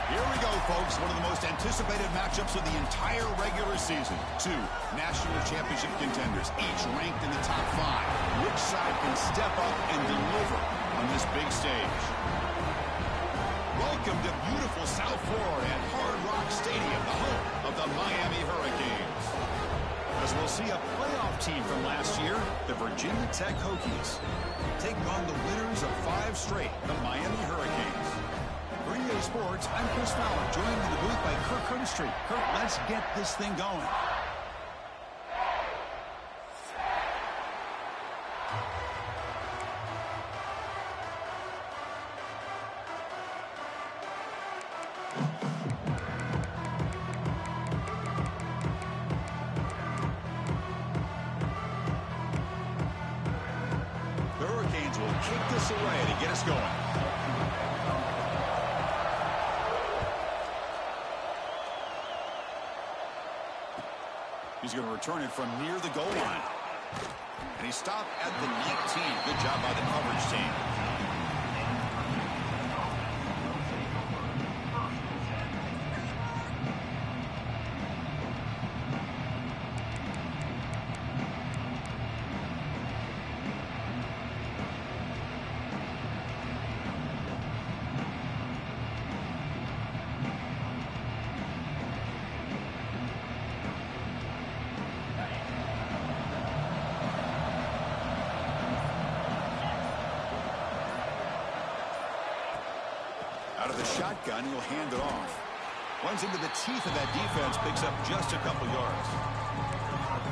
Here we go, folks. One of the most anticipated matchups of the entire regular season. Two national championship contenders, each ranked in the top 5. Which side can step up and deliver on this big stage? Welcome to beautiful South Florida at Hard Rock Stadium, the home of the Miami Hurricanes. As we'll see a playoff team from last year, the Virginia Tech Hokies, taking on the winners of 5 straight, the Miami Hurricanes. For EA Sports, I'm Chris Fowler, joined in the booth by Kirk Herbstreit. Kirk, let's get this thing going. The Hurricanes will kick this away to get us going. He's going to return it from near the goal line. And he stopped at the 19. Good job by the coverage team. Out of the shotgun, he'll hand it off. Runs into the teeth of that defense, picks up just a couple yards.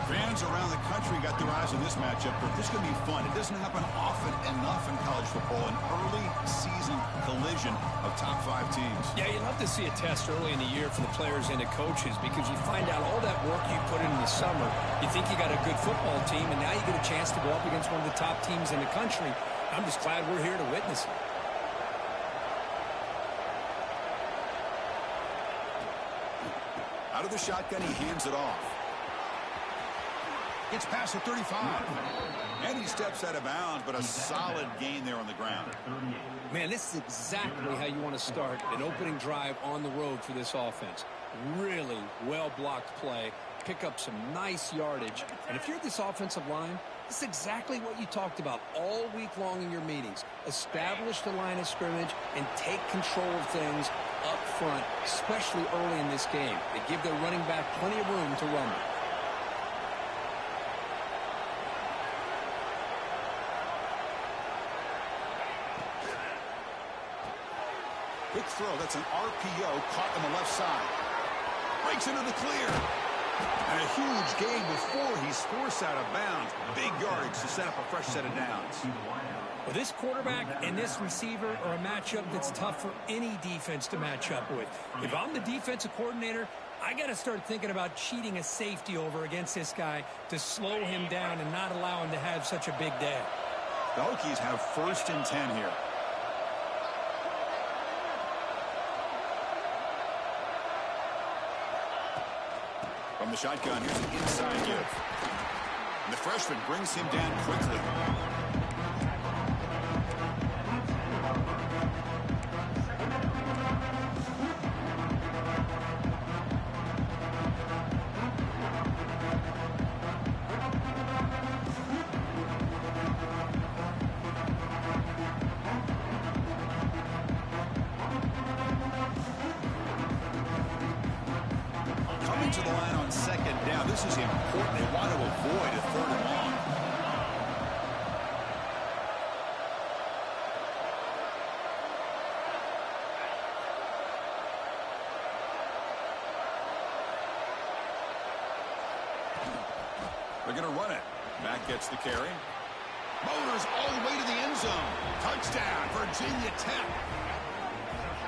Fans around the country got their eyes on this matchup, but this is going to be fun. It doesn't happen often enough in college football, an early season collision of top 5 teams. Yeah, you love to see a test early in the year for the players and the coaches because you find out all that work you put in the summer. You think you got a good football team, and now you get a chance to go up against one of the top teams in the country. I'm just glad we're here to witness it. Out of the shotgun, he hands it off. Gets past the 35. And he steps out of bounds, but a solid gain there on the ground. Man, this is exactly how you want to start an opening drive on the road for this offense. Really well-blocked play. Pick up some nice yardage. And if you're this offensive line, this is exactly what you talked about all week long in your meetings. Establish the line of scrimmage and take control of things up front, especially early in this game. They give their running back plenty of room to run. Quick throw. That's an RPO caught on the left side. Breaks into the clear. And a huge gain before he's forced out of bounds. Big yardage to set up a fresh set of downs. Well, this quarterback and this receiver are a matchup that's tough for any defense to match up with. If I'm the defensive coordinator, I got to start thinking about cheating a safety over against this guy to slow him down and not allow him to have such a big day. The Hokies have 1st and 10 here. From the shotgun, here's an inside give. And the freshman brings him down quickly. Coming to the line on 2nd down. This is important. They want to avoid a 3rd and long. They're going to run it. Mack gets the carry. Motors all the way to the end zone. Touchdown, Virginia Tech.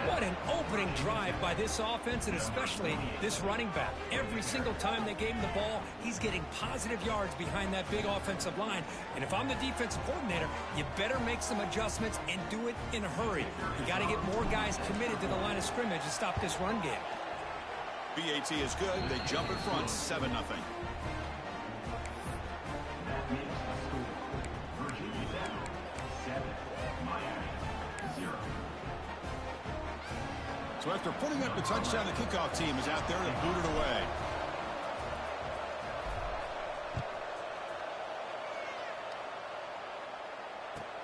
What an opening drive by this offense, and especially this running back. Every single time they gave him the ball, he's getting positive yards behind that big offensive line. And if I'm the defensive coordinator, you better make some adjustments and do it in a hurry. You got to get more guys committed to the line of scrimmage to stop this run game. BAT is good. They jump in front, 7-0. So after putting up the touchdown, the kickoff team is out there to boot it away.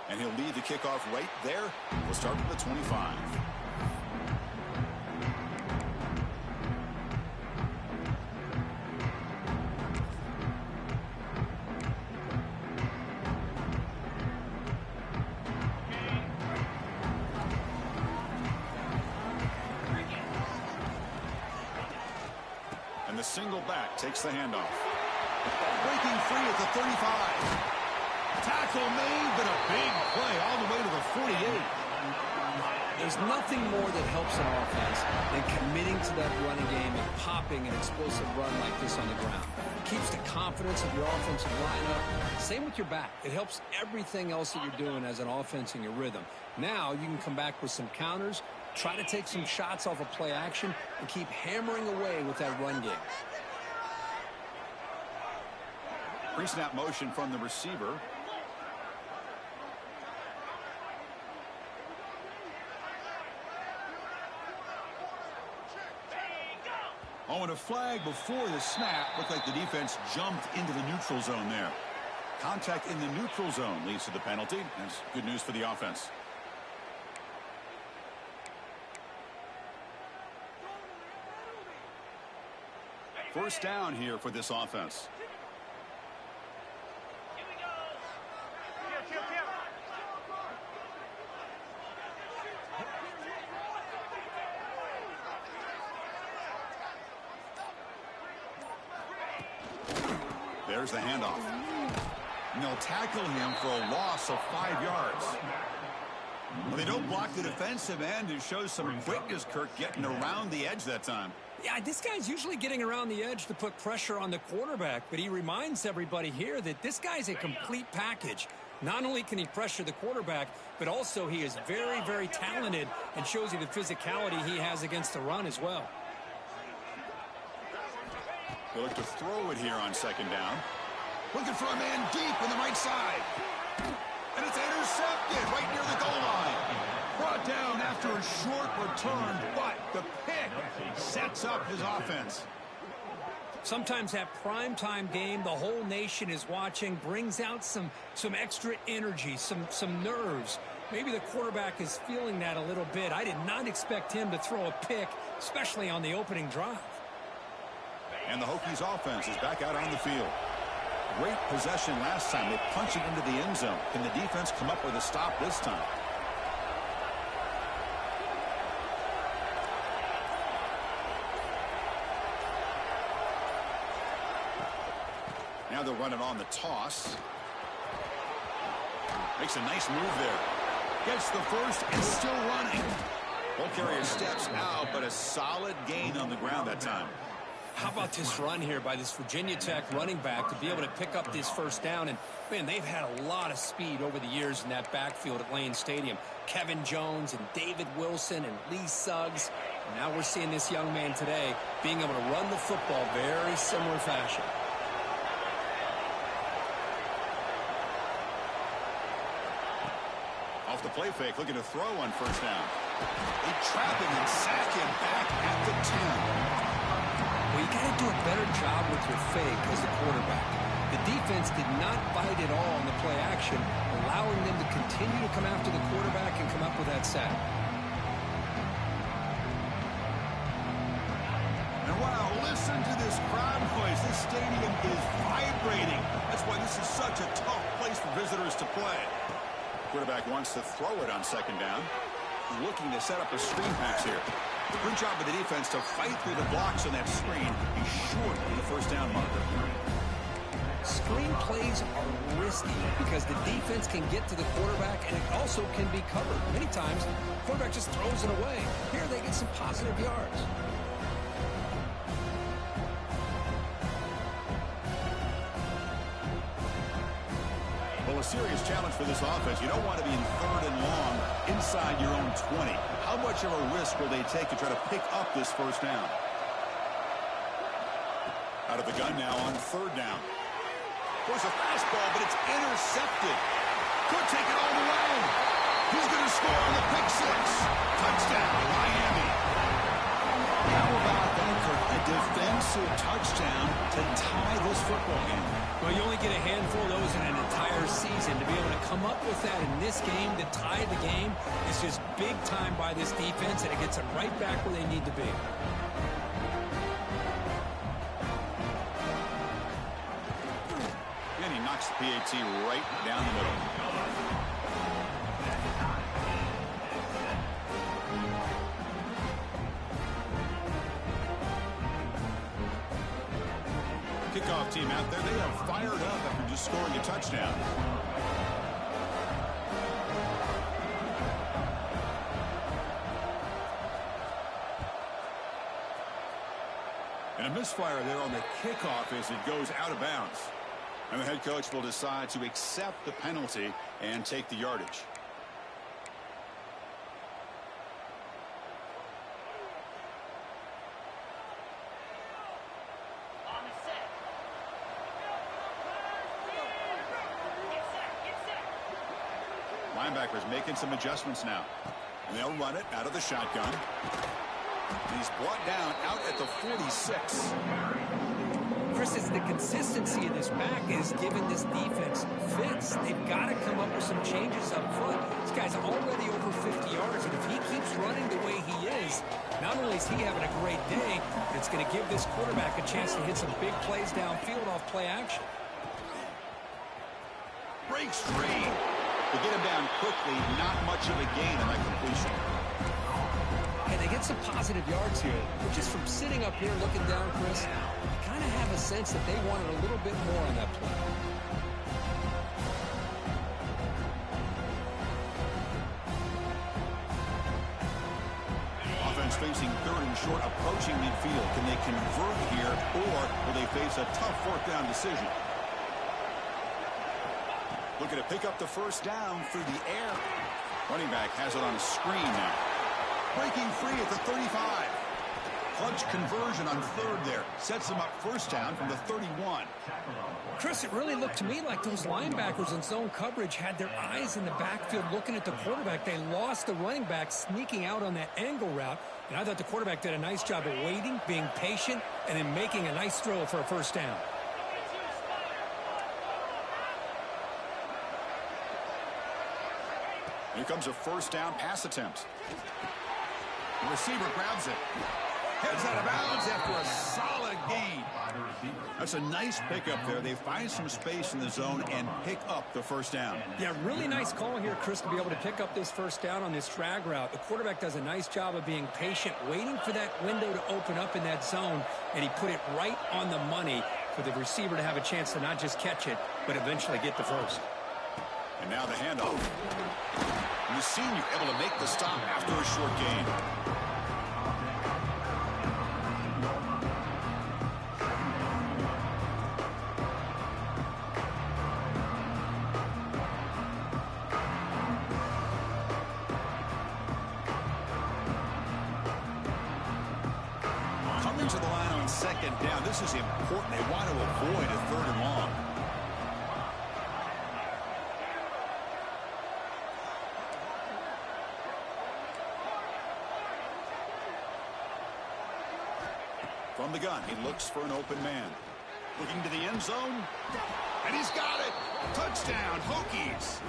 And he'll lead the kickoff right there. We'll start with the 25. And the single back takes the handoff. Breaking free at the 35. Tackle made, but a big play all the way to the 48. There's nothing more that helps an offense than committing to that running game and popping an explosive run like this on the ground. It keeps the confidence of your offensive line up. Same with your back. It helps everything else that you're doing as an offense in your rhythm. Now you can come back with some counters, try to take some shots off of play action, and keep hammering away with that run game. Pre-snap motion from the receiver. Oh, and a flag before the snap. Looked like the defense jumped into the neutral zone there. Contact in the neutral zone leads to the penalty. That's good news for the offense. First down here for this offense. There's the handoff. And they'll tackle him for a loss of 5 yards. Well, they don't block the defensive end. It shows some quickness, Kirk, getting around the edge that time. Yeah, this guy's usually getting around the edge to put pressure on the quarterback, but he reminds everybody here that this guy's a complete package. Not only can he pressure the quarterback, but also he is very, very talented and shows you the physicality he has against the run as well. They look to throw it here on second down. Looking for a man deep on the right side. And it's intercepted right near the goal line. Brought down after a short return, but the pick sets up his offense. Sometimes that primetime game, the whole nation is watching, brings out some extra energy, some nerves. Maybe the quarterback is feeling that a little bit. I did not expect him to throw a pick, especially on the opening drive. And the Hokies offense is back out on the field. Great possession last time. They punch it into the end zone. Can the defense come up with a stop this time? Now they'll run it on the toss. Makes a nice move there. Gets the first and still running. Ball carrier steps out, but a solid gain on the ground that time. How about this run here by this Virginia Tech running back to be able to pick up this first down? And, man, they've had a lot of speed over the years in that backfield at Lane Stadium. Kevin Jones and David Wilson and Lee Suggs. And now we're seeing this young man today being able to run the football very similar fashion. Off the play fake, looking to throw on first down. They trap him and sack him back at the 10. Well, you got to do a better job with your fake as a quarterback. The defense did not bite at all on the play action, allowing them to continue to come after the quarterback and come up with that sack. And wow, listen to this crowd noise. This stadium is vibrating. That's why this is such a tough place for visitors to play. Quarterback wants to throw it on second down. Looking to set up a screen pass here. Good job of the defense to fight through the blocks on that screen. He's short of the first down marker. Screen plays are risky because the defense can get to the quarterback and it also can be covered. Many times, the quarterback just throws it away. Here they get some positive yards. Well, a serious challenge for this offense. You don't want to be in third and long inside your own 20. How much of a risk will they take to try to pick up this first down? Out of the gun now on third down. There's a fastball, but it's intercepted. Could take it all the way. He's going to score on the pick six. Touchdown, Miami. massive touchdown to tie this football game. Well, you only get a handful of those in an entire season. To be able to come up with that in this game to tie the game is just big time by this defense, and it gets them right back where they need to be. And he knocks the PAT right down the middle. Kickoff team out there, they are fired up after just scoring a touchdown. And a misfire there on the kickoff as it goes out of bounds. And the head coach will decide to accept the penalty and take the yardage. Linebackers making some adjustments now. And they'll run it out of the shotgun. He's brought down out at the 46. Chris, it's the consistency of this back is giving this defense fits. They've got to come up with some changes up front. This guy's already over 50 yards, and if he keeps running the way he is, not only is he having a great day, but it's going to give this quarterback a chance to hit some big plays downfield off play action. Breaks free. To get him down quickly, not much of a gain on that completion. And they get some positive yards here. But just from sitting up here looking down, Chris, you kind of have a sense that they wanted a little bit more on that play. Offense facing third and short, approaching midfield. Can they convert here, or will they face a tough fourth down decision? Looking to pick up the first down through the air. Running back has it on a screen now. Breaking free at the 35. Clutch conversion on third there. Sets him up first down from the 31. Chris, it really looked to me like those linebackers in zone coverage had their eyes in the backfield looking at the quarterback. They lost the running back sneaking out on that angle route. And I thought the quarterback did a nice job of waiting, being patient, and then making a nice throw for a first down. Here comes a first down pass attempt. The receiver grabs it. Heads out of bounds after a solid gain. That's a nice pickup there. They find some space in the zone and pick up the first down. Yeah, really nice call here, Chris, to be able to pick up this first down on this drag route. The quarterback does a nice job of being patient, waiting for that window to open up in that zone, and he put it right on the money for the receiver to have a chance to not just catch it, but eventually get the first. And now the handoff. And the senior able to make the stop after a short gain. Coming to the line on second down. This is important. They want to avoid a third and long. From the gun, he looks for an open man. Looking to the end zone, and he's got it. Touchdown, Hokies.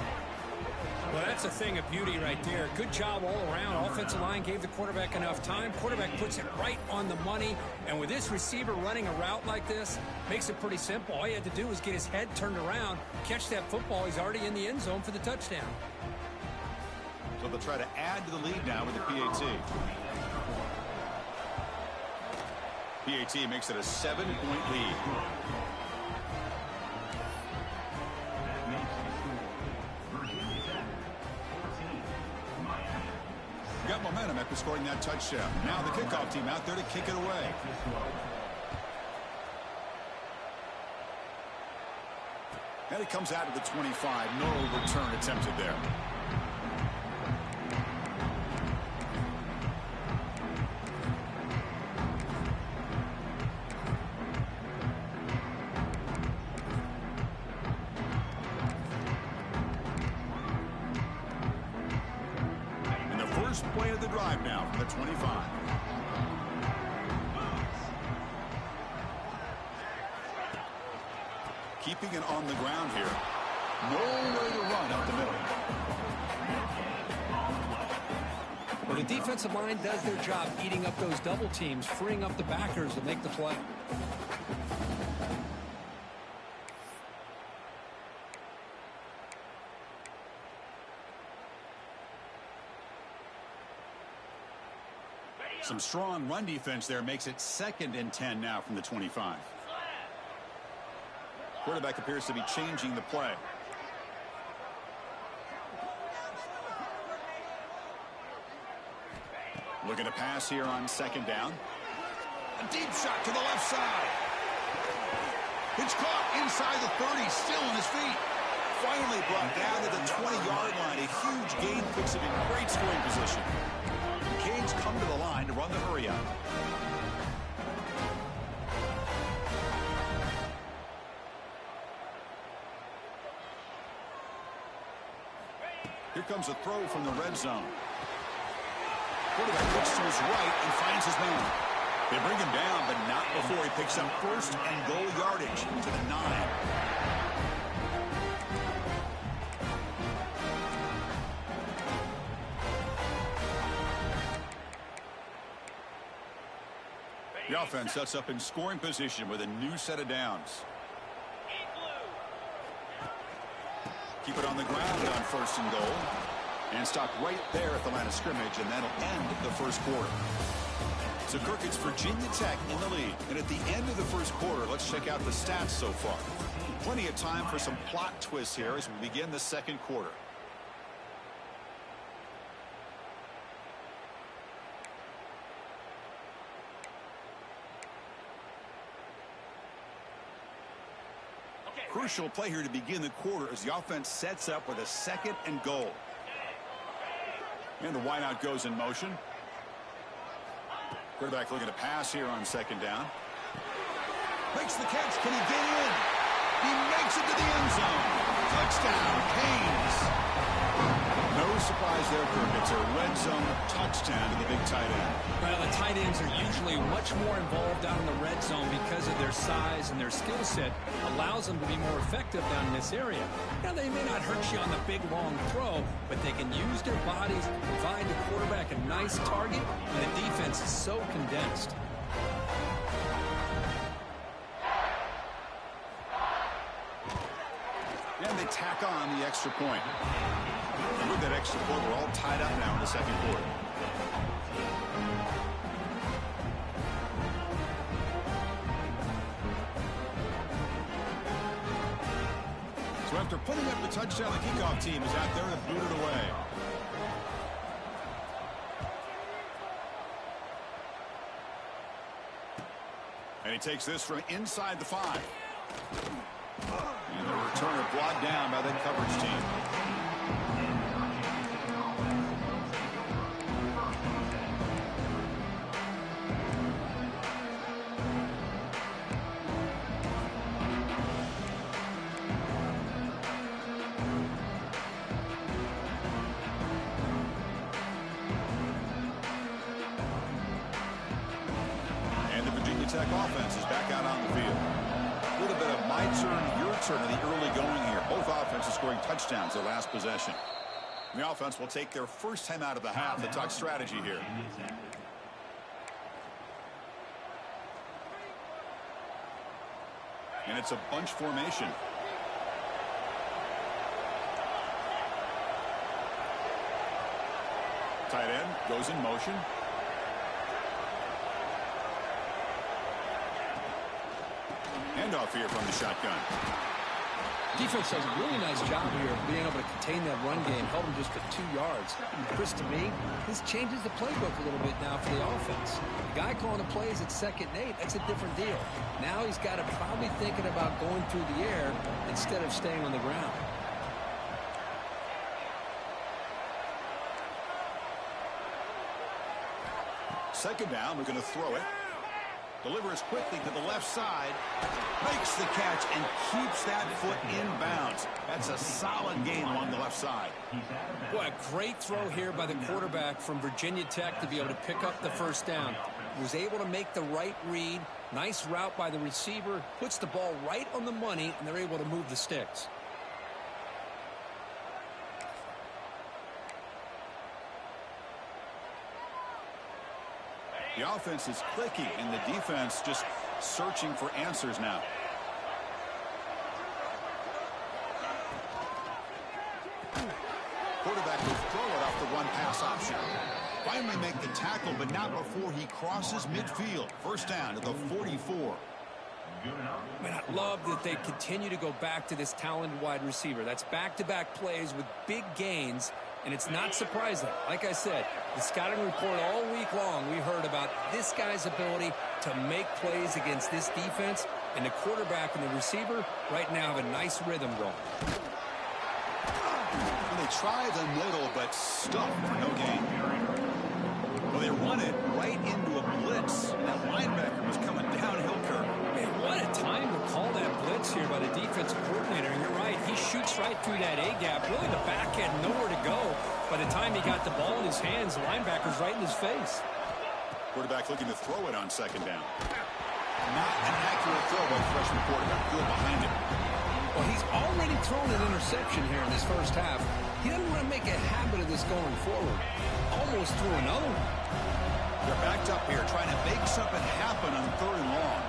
Well, that's a thing of beauty right there. Good job all around. Offensive line gave the quarterback enough time. Quarterback puts it right on the money. And with this receiver running a route like this, makes it pretty simple. All he had to do was get his head turned around, catch that football. He's already in the end zone for the touchdown. So they'll try to add to the lead now with the PAT. PAT makes it a 7-point lead. Got momentum after scoring that touchdown. Now the kickoff team out there to kick it away. And it comes out of the 25. No return attempted there. Play of the drive now from the 25. keeping it on the ground here. No way to run up the middle. Well, the defensive line does their job eating up those double teams, freeing up the backers to make the play. Some strong run defense there makes it 2nd and 10 now from the 25. Quarterback appears to be changing the play. Looking to pass here on 2nd down. A deep shot to the left side. It's caught inside the 30, still on his feet. Finally brought down to the 20-yard line. A huge gain puts him in great scoring position. Canes come to the line to run the hurry up. Here comes a throw from the red zone. Quarterback looks to his right and finds his man. They bring him down, but not before he picks up 1st and goal yardage to the 9. The offense sets up in scoring position with a new set of downs. Keep it on the ground on 1st and goal. And stop right there at the line of scrimmage, and that'll end the first quarter. So, Kirk, it's Virginia Tech in the lead. And at the end of the first quarter, let's check out the stats so far. Plenty of time for some plot twists here as we begin the second quarter. Crucial play here to begin the quarter as the offense sets up with a 2nd and goal. And the wideout goes in motion. Quarterback looking to pass here on 2nd down. Makes the catch. Can he get in? He makes it to the end zone. Touchdown, Canes. No surprise there, Kirk. It's a red zone touchdown to the big tight end. Well, the tight ends are usually much more involved down in the red zone because of their size and their skill set allows them to be more effective down in this area. Now, they may not hurt you on the big, long throw, but they can use their bodies to provide the quarterback a nice target when the defense is so condensed. And they tack on the extra point. And with that extra point, we're all tied up now in the second quarter. So after putting up the touchdown, the kickoff team is out there to boot it away. And he takes this from inside the 5. And the returner brought down by that coverage team. And the Virginia Tech offense is back out on the field. A little bit of my turn, your turn in the early going here. Both offenses scoring touchdowns their last possession. And the offense will take their first time out of the half to talk strategy here. And it's a bunch formation. Tight end goes in motion. Handoff here from the shotgun. Defense does a really nice job here of being able to contain that run game, held him just for 2 yards. Chris, to me, this changes the playbook a little bit now for the offense. The guy calling the plays at 2nd and 8, that's a different deal. Now he's got to probably thinking about going through the air instead of staying on the ground. Second down, we're going to throw it. Delivers quickly to the left side. Makes the catch and keeps that foot in bounds. That's a solid gain along the left side. Boy, a great throw here by the quarterback from Virginia Tech to be able to pick up the first down. was able to make the right read. Nice route by the receiver, puts the ball right on the money, and they're able to move the sticks. The offense is clicking, and the defense just searching for answers now. Quarterback will throw it off the one-pass option. Finally make the tackle, but not before he crosses midfield. First down to the 44. Man, I love that they continue to go back to this talented wide receiver. That's back-to-back plays with big gains, and it's not surprising. Like I said, the scouting report all week long, we heard about this guy's ability to make plays against this defense, and the quarterback and the receiver right now have a nice rhythm going. They try the middle, but stuffed for no gain. Well, they run it right into a blitz. That linebacker was coming downhill curve. Man, what a time to call that blitz here by the defensive coordinator. And you're right, he shoots right through that A-gap. Really, the back had nowhere to go. By the time he got the ball in his hands, the linebacker's right in his face. Quarterback looking to throw it on second down. Not an accurate throw by the freshman quarterback. Field behind him. Well, he's already thrown an interception here in this first half. He doesn't want to make a habit of this going forward. Almost threw another one. They're backed up here, trying to make something happen on 3rd and long.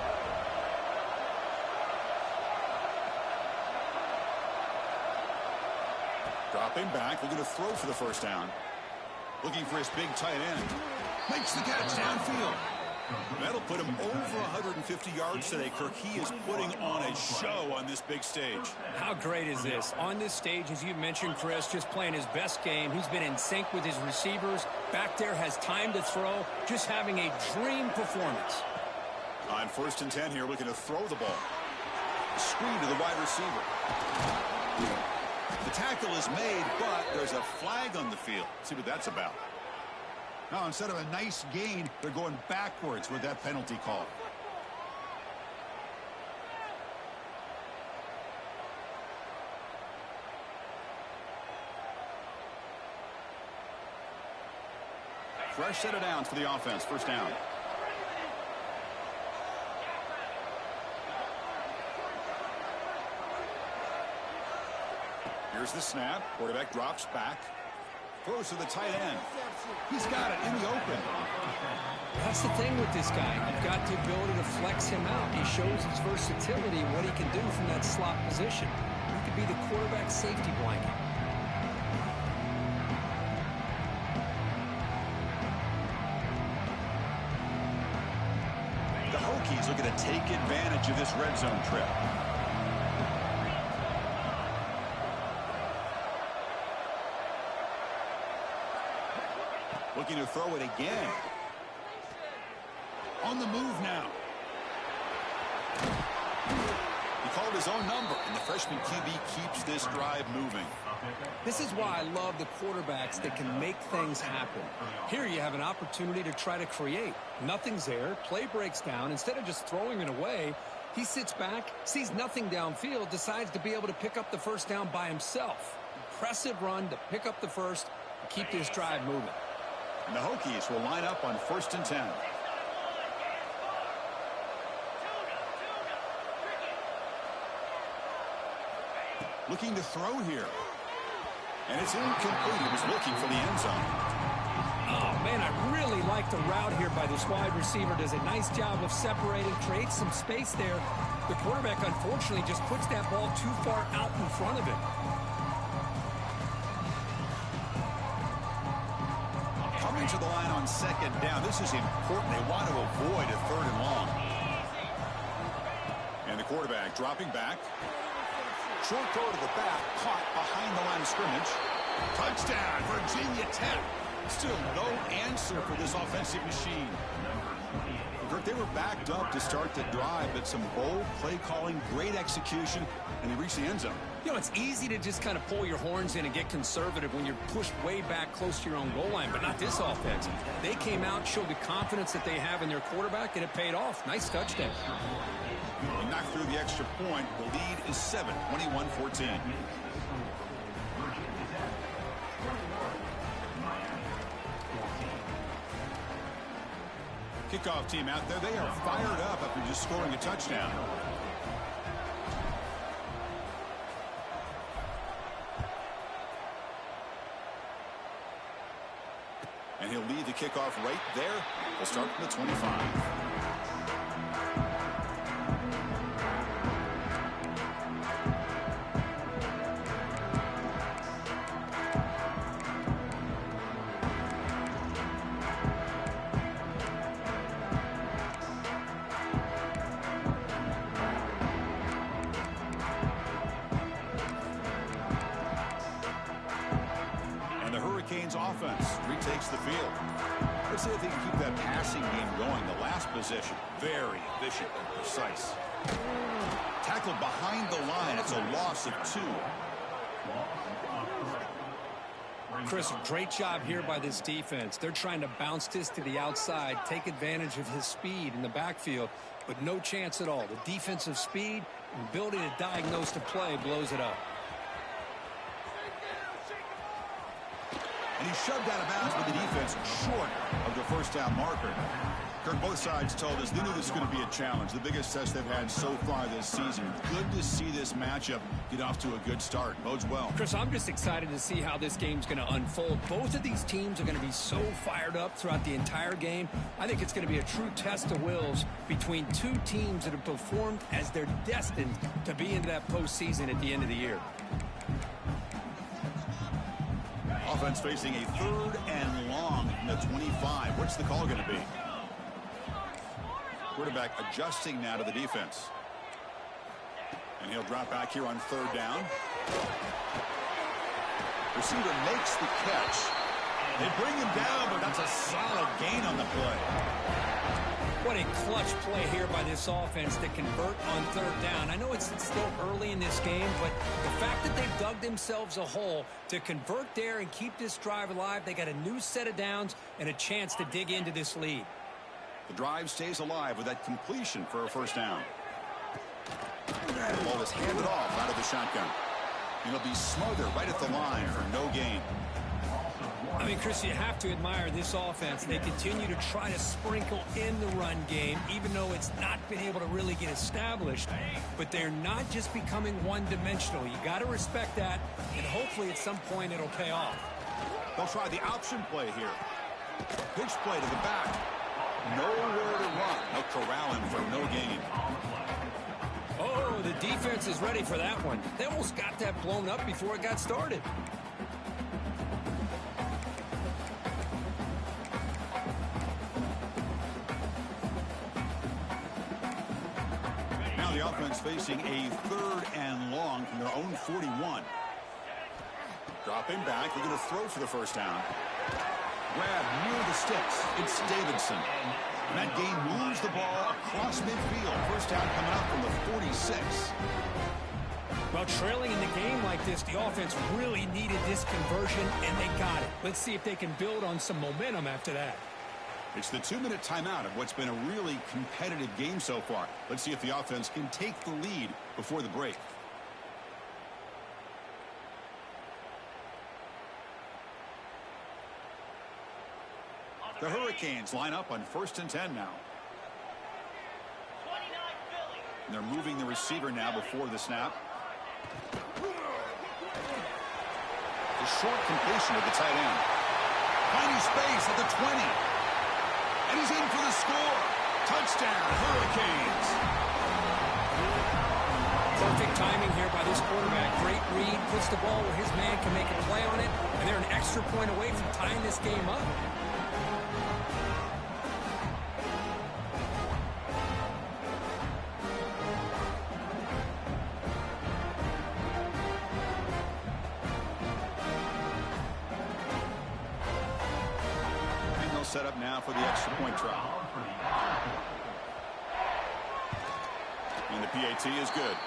Dropping back, looking to throw for the first down. Looking for his big tight end. Makes the catch downfield. That'll put him over 150 yards today, Kirk. He is putting on a show on this big stage. How great is this? On this stage, as you mentioned, Chris, just playing his best game. He's been in sync with his receivers. Back there, has time to throw. Just having a dream performance. On 1st and 10 here, looking to throw the ball. Screen to the wide receiver. The tackle is made, but there's a flag on the field. Let's see what that's about. Now, instead of a nice gain, they're going backwards with that penalty call. Fresh set of downs for the offense. First down. Here's the snap. Quarterback drops back. Throws to the tight end. He's got it in the open. That's the thing with this guy. You've got the ability to flex him out. He shows his versatility and what he can do from that slot position. He could be the quarterback safety blanket. The Hokies looking to take advantage of this red zone trip. Looking to throw it again. On the move now. He called his own number, and the freshman QB keeps this drive moving. This is why I love the quarterbacks that can make things happen. Here you have an opportunity to try to create. Nothing's there. Play breaks down. Instead of just throwing it away, he sits back, sees nothing downfield, decides to be able to pick up the first down by himself. Impressive run to pick up the first and keep this drive moving. And the Hokies will line up on 1st and 10. Looking to throw here. And it's incomplete. He was looking for the end zone. Oh, man, I really like the route here by this wide receiver. Does a nice job of separating, creates some space there. The quarterback, unfortunately, just puts that ball too far out in front of him. Coming to the line on 2nd down. This is important. They want to avoid a 3rd and long. And the quarterback dropping back. Short throw to the back, caught behind the line of scrimmage. Touchdown, Virginia Tech. Still no answer for this offensive machine. They were backed up to start the drive, but some bold play calling, great execution, and they reached the end zone. You know, it's easy to just kind of pull your horns in and get conservative when you're pushed way back close to your own goal line, but not this offense. They came out, showed the confidence that they have in their quarterback, and it paid off. Nice touchdown. They knocked through the extra point. The lead is 7, 21-14. Kickoff team out there, they are fired up after just scoring a touchdown. And he'll lead the kickoff right there. He'll start from the 25. Offense retakes the field. Let's see if they can keep that passing game going. The last possession, very efficient and precise. Tackled behind the line. It's a loss of 2. Chris, a great job here by this defense. They're trying to bounce this to the outside, take advantage of his speed in the backfield, but no chance at all. The defensive speed and ability to diagnose the play blows it up. And he shoved out of bounds with the defense short of the first down marker. Kirk, both sides told us they knew this was going to be a challenge. The biggest test they've had so far this season. Good to see this matchup get off to a good start. Bodes well. Chris, I'm just excited to see how this game's going to unfold. Both of these teams are going to be so fired up throughout the entire game. I think it's going to be a true test of wills between two teams that have performed as they're destined to be into that postseason at the end of the year. Offense facing a 3rd and long from the 25. What's the call going to be? Quarterback adjusting now to the defense. And he'll drop back here on 3rd down. Receiver makes the catch. They bring him down, but that's a solid gain on the play. What a clutch play here by this offense to convert on 3rd down. I know it's still early in this game, but the fact that they've dug themselves a hole to convert there and keep this drive alive, they got a new set of downs and a chance to dig into this lead. The drive stays alive with that completion for a 1st down. The ball is handed off out of the shotgun. It'll be smothered right at the line for no gain. I mean, Chris, you have to admire this offense. They continue to try to sprinkle in the run game, even though it's not been able to really get established. But they're not just becoming one-dimensional. You got to respect that, and hopefully at some point it'll pay off. They'll try the option play here. Pitch play to the back. Nowhere to run. They'll corral him for no gain. Oh, the defense is ready for that one. They almost got that blown up before it got started. Now the offense facing a 3rd and long from their own 41. Dropping back. They're going to throw for the 1st down. Grab near the sticks. It's Davidson. And that game moves the ball across midfield. 1st down coming up from the 46. Well, trailing in the game like this, the offense really needed this conversion, and they got it. Let's see if they can build on some momentum after that. It's the 2-minute timeout of what's been a really competitive game so far. Let's see if the offense can take the lead before the break. The Hurricanes line up on 1st and 10 now. And they're moving the receiver now before the snap. The short completion of the tight end. Finding space at the 20. And he's in for the score. Touchdown, Hurricanes. Perfect timing here by this quarterback. Great read, puts the ball where his man can make a play on it, and they're an extra point away from tying this game up. Set up now for the extra point try. And the PAT is good.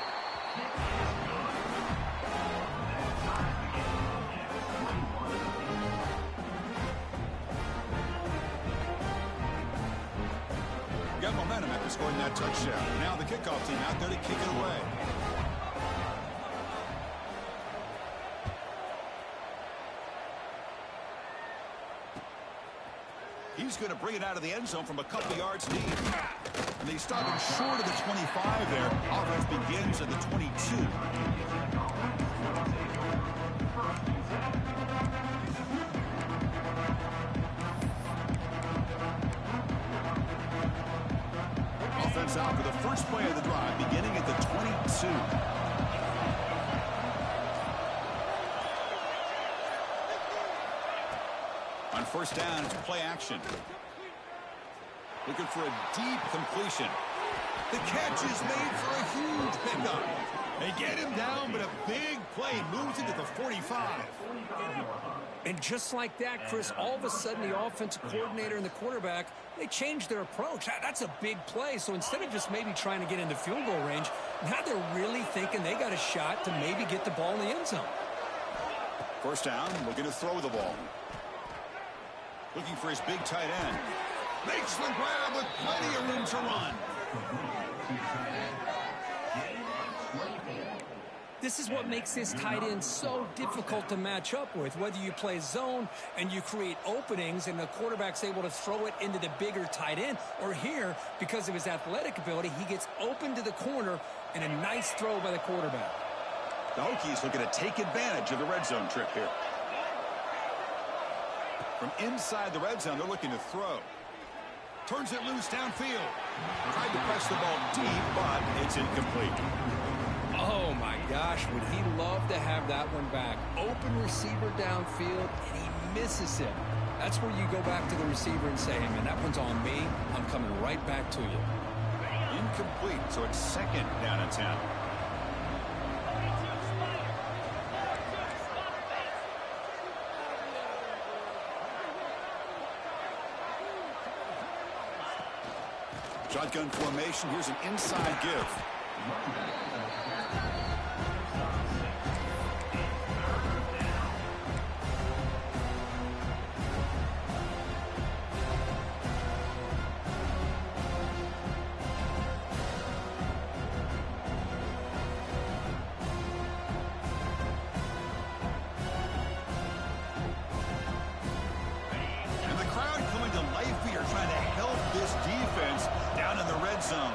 Got momentum after scoring that touchdown. Now the kickoff team out there to kick it away. He He's going to bring it out of the end zone from a couple yards deep. And they started short of the 25 there. Offense begins at the 22. Offense out for the first play of the drive, beginning at the 22. On first down, it's play action. Looking for a deep completion. The catch is made for a huge pickup. They get him down, but a big play moves into the 45. And just like that, Chris, all of a sudden the offensive coordinator and the quarterback, they changed their approach. That's a big play. So instead of just maybe trying to get into field goal range, now they're really thinking they got a shot to maybe get the ball in the end zone. First down, looking to throw the ball. Looking for his big tight end. Makes the grab with plenty of room to run. This is what makes this tight end so difficult to match up with. Whether you play zone and you create openings and the quarterback's able to throw it into the bigger tight end, or here, because of his athletic ability, he gets open to the corner and a nice throw by the quarterback. The Hokies looking to take advantage of the red zone trip here. From inside the red zone, they're looking to throw. Turns it loose downfield. Tried to press the ball deep, but it's incomplete. Oh, my gosh, would he love to have that one back. Open receiver downfield, and he misses it. That's where you go back to the receiver and say, hey, man, that one's on me. I'm coming right back to you. Incomplete, so it's second down and 10. Shotgun formation. Here's an inside give. And the crowd coming to life here, trying to help this defense down in the red zone.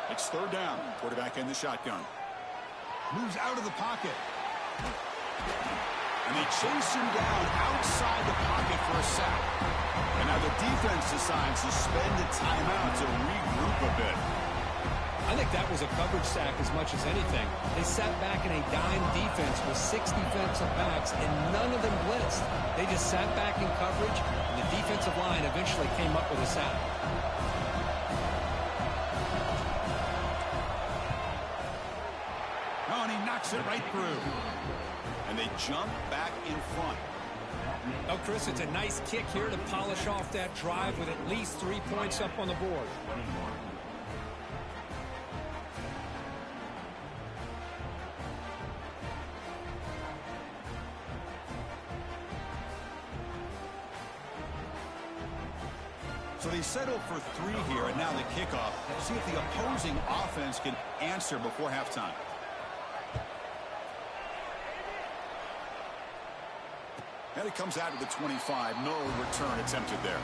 It's third down. Quarterback in the shotgun. Moves out of the pocket. And they chase him down outside the pocket for a sack. And now the defense decides to spend a timeout to regroup a bit. I think that was a coverage sack as much as anything. They sat back in a dime defense with 6 defensive backs, and none of them blitzed. They just sat back in coverage, and the defensive line eventually came up with a sack. Oh, and he knocks it right through. And they jump back in front. Oh, Chris, it's a nice kick here to polish off that drive with at least 3 points up on the board. So they settle for 3 here, and now the kickoff. See if the opposing offense can answer before halftime. And it comes out to the 25. No return attempted there.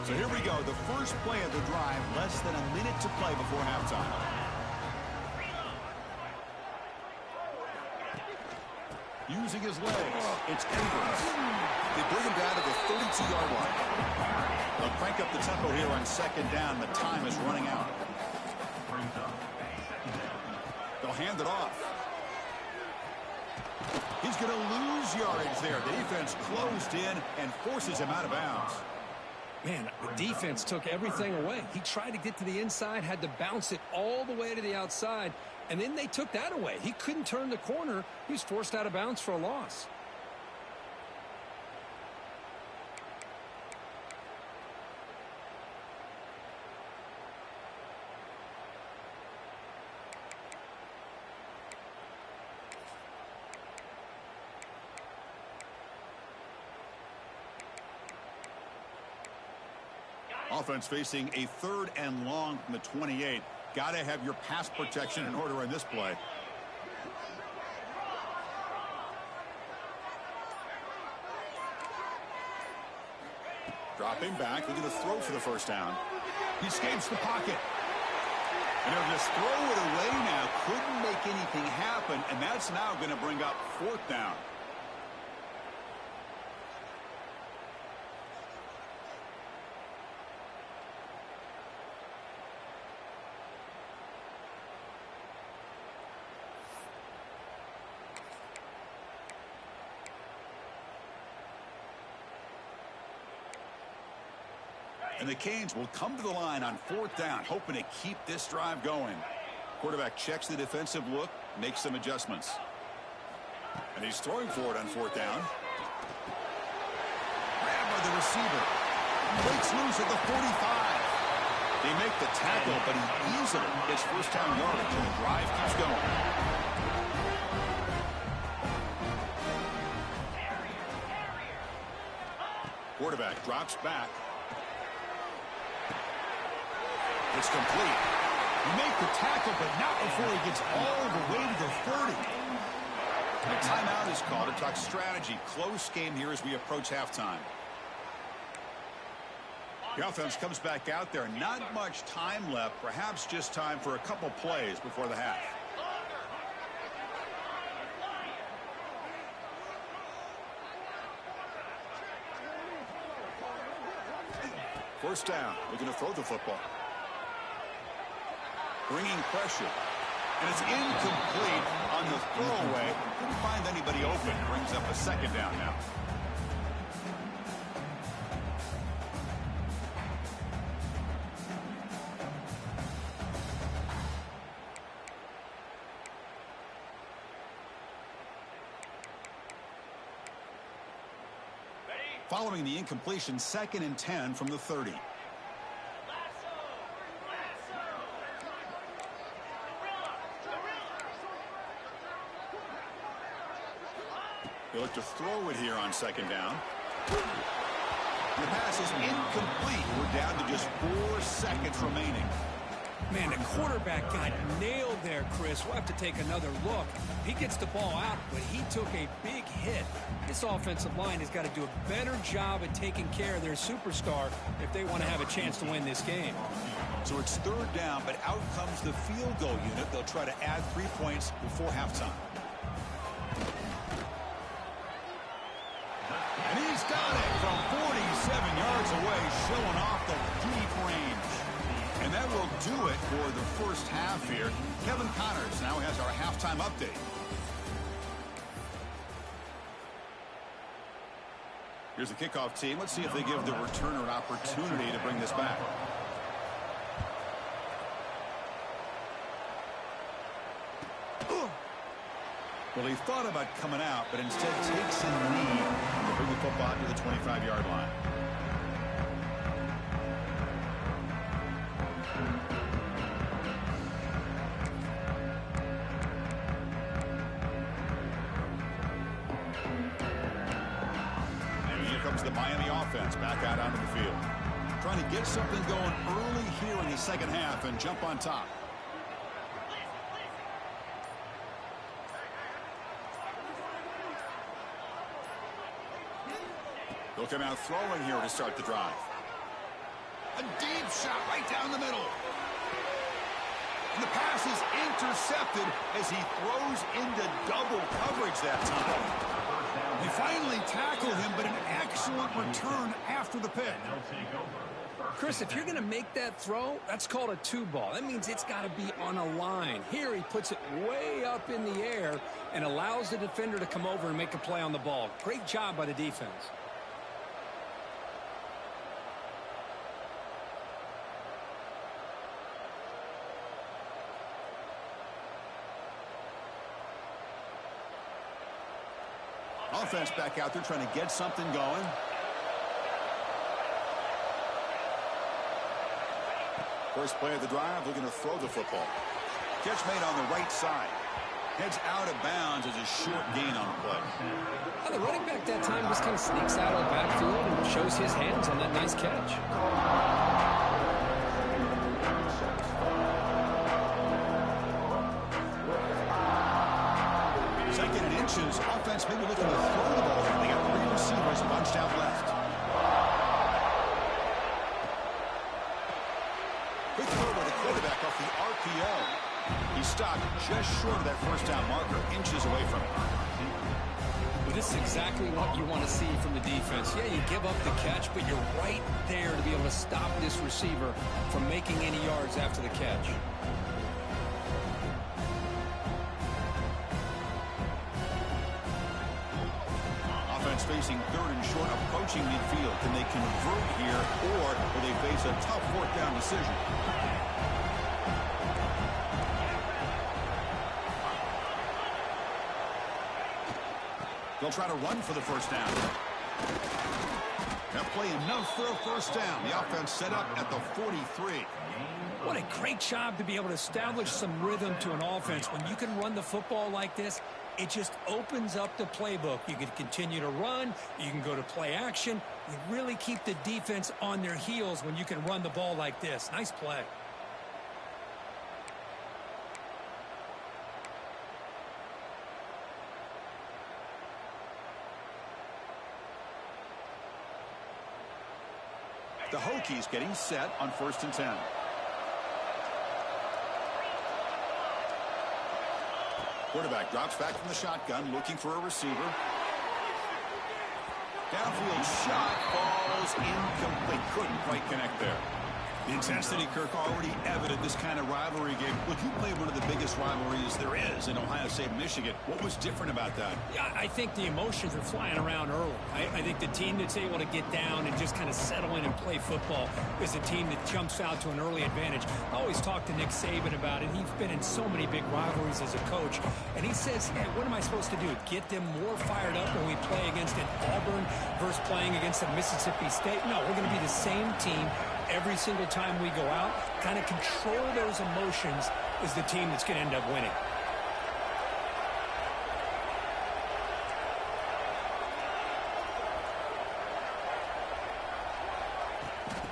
So here we go, the first play of the drive, less than a minute to play before halftime. Using his legs, it's Edwards. They bring him down to the 32-yard line. They'll crank up the tempo here on second down. The time is running out. They'll hand it off. He's going to lose yardage there. The defense closed in and forces him out of bounds. Man, the defense took everything away. He tried to get to the inside, had to bounce it all the way to the outside, and then they took that away. He couldn't turn the corner. He was forced out of bounds for a loss. Offense facing a 3rd and long from the 28. Got to have your pass protection in order in this play. Dropping back, looking to throw for the first down. He escapes the pocket. And they'll just throw it away now. Couldn't make anything happen, and that's now going to bring up 4th down. And the Canes will come to the line on 4th down, hoping to keep this drive going. Quarterback checks the defensive look, makes some adjustments. And he's throwing for it on 4th down. Grabbed by the receiver. Breaks loose at the 45. They make the tackle, but he easily gets first down yardage, and the drive keeps going. Quarterback drops back. It's complete. You make the tackle, but not before he gets all the way to the 30. A timeout is called to talk strategy. Close game here as we approach halftime. The offense comes back out there. Not much time left. Perhaps just time for a couple plays before the half. First down. Looking to throw the football. Bringing pressure. And it's incomplete on the throwaway. Couldn't find anybody open. Brings up a 2nd down now. Following the incompletion, 2nd and 10 from the 30. They look to throw it here on 2nd down. The pass is incomplete. We're down to just 4 seconds remaining. Man, the quarterback got nailed there, Chris. We'll have to take another look. He gets the ball out, but he took a big hit. This offensive line has got to do a better job at taking care of their superstar if they want to have a chance to win this game. So it's 3rd down, but out comes the field goal unit. They'll try to add 3 points before halftime. And he's got it from 47 yards away, showing off the deep range. And that will do it for the first half here. Kevin Connors now has our halftime update. Here's the kickoff team. Let's see if they give the returner an opportunity to bring this back. Well, he thought about coming out, but instead takes a knee to bring the football to the 25-yard line. And here comes the Miami offense back out onto the field. Trying to get something going early here in the second half and jump on top. They'll come out throwing here to start the drive. A deep shot right down the middle. And the pass is intercepted as he throws into double coverage that time. They finally tackle him, but an excellent return after the pick. Chris, if you're going to make that throw, that's called a 2-ball. That means it's got to be on a line. Here he puts it way up in the air and allows the defender to come over and make a play on the ball. Great job by the defense. Offense back out there trying to get something going. First play of the drive, looking to throw the football. Catch made on the right side. Heads out of bounds as a short gain on the play. The running back that time just kind of sneaks out of the backfield and shows his hands on that nice catch. stopped just short of that first down marker, inches away from it. Well, this is exactly what you want to see from the defense. Yeah, you give up the catch, but you're right there to be able to stop this receiver from making any yards after the catch. Offense facing third and short, approaching midfield. Can they convert here, or will they face a tough fourth down decision? They'll try to run for the first down. That play enough for a first down. The offense set up at the 43. What a great job to be able to establish some rhythm to an offense. When you can run the football like this, it just opens up the playbook. You can continue to run. You can go to play action. You really keep the defense on their heels when you can run the ball like this. Nice play. The Hokies getting set on 1st and 10. Quarterback drops back from the shotgun, looking for a receiver. Downfield shot falls incomplete. Couldn't quite connect there. The intensity, Kirk, already evident this kind of rivalry game. Look, you played one of the biggest rivalries there is in Ohio State, Michigan. What was different about that? Yeah, I think the emotions are flying around early. I think the team that's able to get down and just kind of settle in and play football is a team that jumps out to an early advantage. I always talk to Nick Saban about it. He's been in so many big rivalries as a coach. And he says, hey, what am I supposed to do? Get them more fired up when we play against an Auburn versus playing against a Mississippi State? No, we're going to be the same team every single time we go out. Kind of control those emotions is the team that's going to end up winning.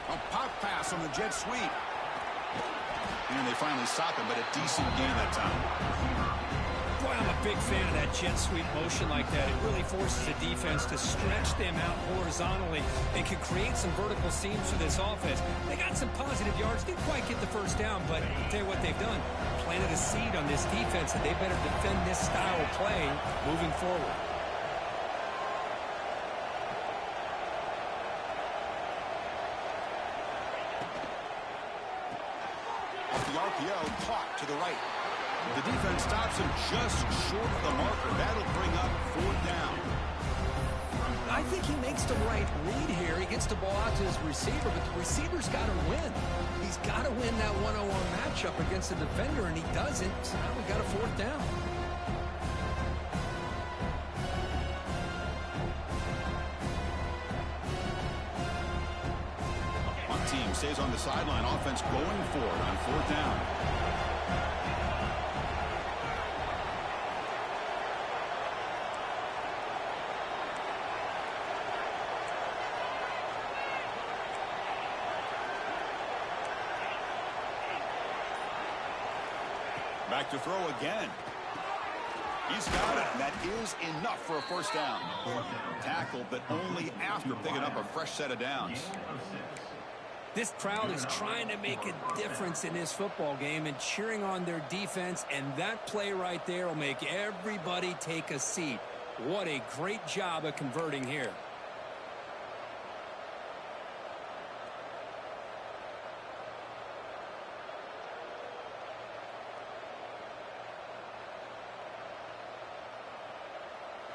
A pop pass on the jet sweep. And they finally stop him, but a decent gain that time. Boy, I'm a big fan of that jet sweep motion like that. It really forces the defense to stretch them out horizontally and can create some vertical seams for this offense. They got some positive yards. Didn't quite get the first down, but I'll tell you what they've done. Planted a seed on this defense, and they better defend this style of play moving forward. Off the RPO, caught to the right. The defense stops him just short of the marker. That'll bring up 4th down. I think he makes the right read here. He gets the ball out to his receiver, but the receiver's got to win. He's got to win that one-on-one matchup against the defender, and he doesn't. So now we got a 4th down. One team stays on the sideline. Offense going for it on 4th down. Back to throw again. He's got it, and that is enough for a first down. Tackled, but only after picking up a fresh set of downs. This crowd is trying to make a difference in this football game and cheering on their defense, and that play right there will make everybody take a seat. What a great job of converting here.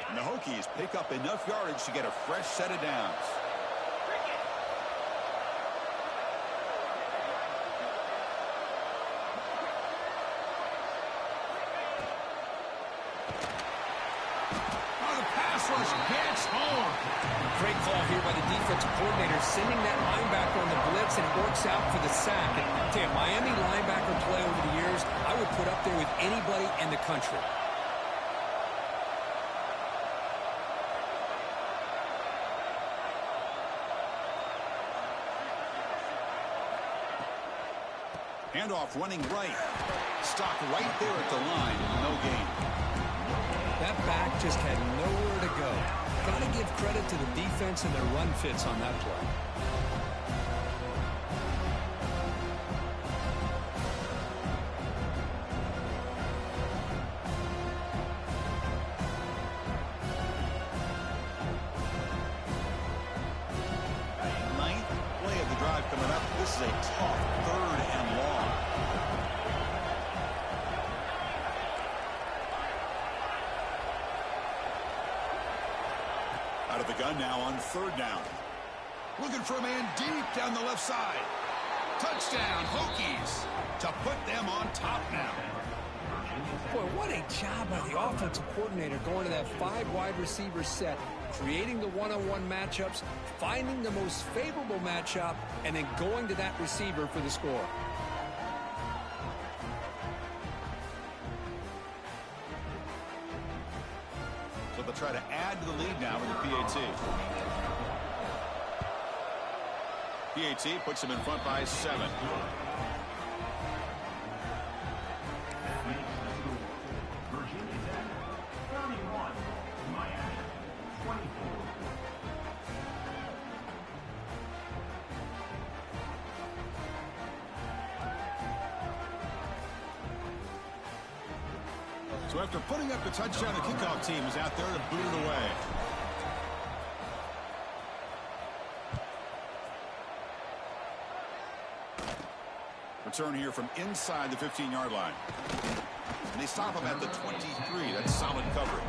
And the Hokies pick up enough yardage to get a fresh set of downs. Oh, the pass rush gets home. Great call here by the defensive coordinator, sending that linebacker on the blitz, and it works out for the sack. And I'll tell you, Miami linebacker play over the years, I would put up there with anybody in the country. Handoff running right. Stopped right there at the line. No gain. That back just had nowhere to go. Got to give credit to the defense and their run fits on that play. This is a tough 3rd and long. Out of the gun now on 3rd down. Looking for a man deep down the left side. Touchdown, Hokies, to put them on top now. Boy, what a job by the offensive coordinator going to that 5 wide receiver set, creating the one-on-one matchups, finding the most favorable matchup, and then going to that receiver for the score. So they'll try to add to the lead now with the PAT. PAT puts them in front by 7. So after putting up the touchdown, the kickoff team is out there to boot it away. Return here from inside the 15-yard line. And they stop him at the 23. That's solid coverage.